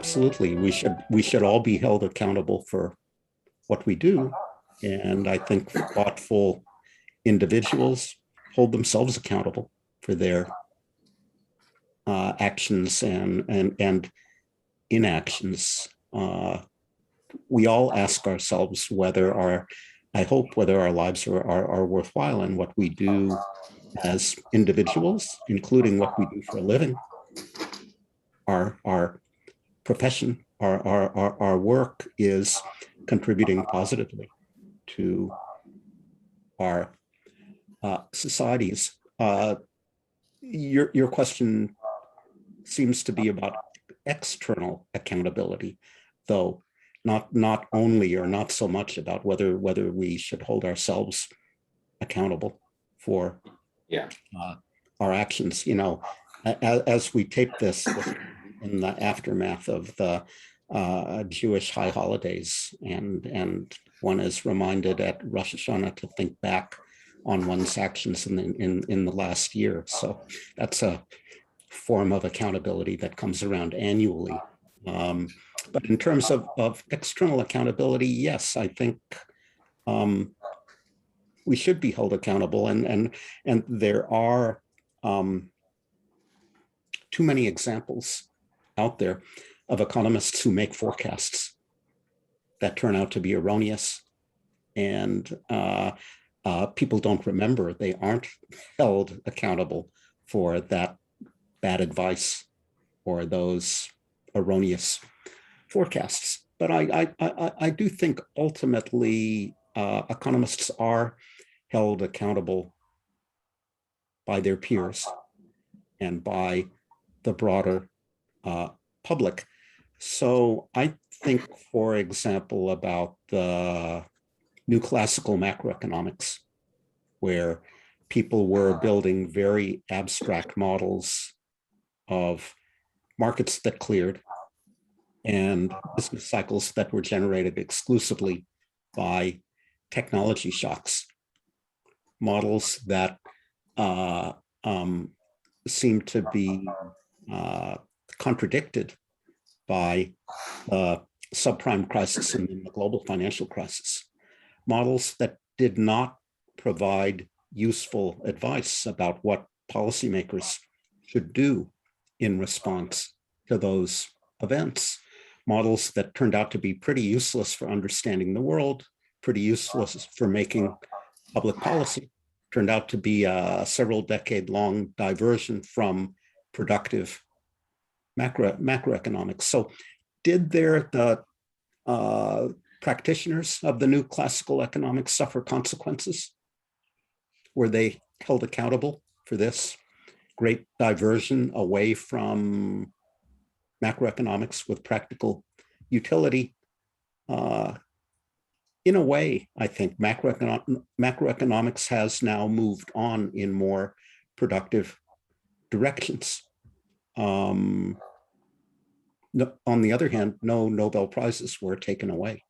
Absolutely. We should all be held accountable for what we do. And I think thoughtful individuals hold themselves accountable for their actions and inactions. We all ask ourselves I hope, whether our lives are worthwhile, and what we do as individuals, including what we do for a living, our profession, our work is contributing positively to our societies. Your question seems to be about external accountability, though not only or not so much about whether we should hold ourselves accountable for our actions. As we tape this in the aftermath of the Jewish high holidays, and one is reminded at Rosh Hashanah to think back on one's actions in the last year. So that's a form of accountability that comes around annually. But in terms of external accountability, yes, I think we should be held accountable, and there are too many examples out there of economists who make forecasts that turn out to be erroneous, and people don't remember, they aren't held accountable for that bad advice or those erroneous forecasts. But I do think ultimately economists are held accountable by their peers and by the broader public. So I think, for example, about the new classical macroeconomics, where people were building very abstract models of markets that cleared and business cycles that were generated exclusively by technology shocks, models that seem to be contradicted by the subprime crisis and the global financial crisis, models that did not provide useful advice about what policymakers should do in response to those events, models that turned out to be pretty useless for understanding the world, pretty useless for making public policy, turned out to be a several decade-long diversion from productive macroeconomics. So did the practitioners of the new classical economics suffer consequences? Were they held accountable for this great diversion away from macroeconomics with practical utility? In a way, I think macroeconomics has now moved on in more productive directions. On the other hand, no Nobel Prizes were taken away.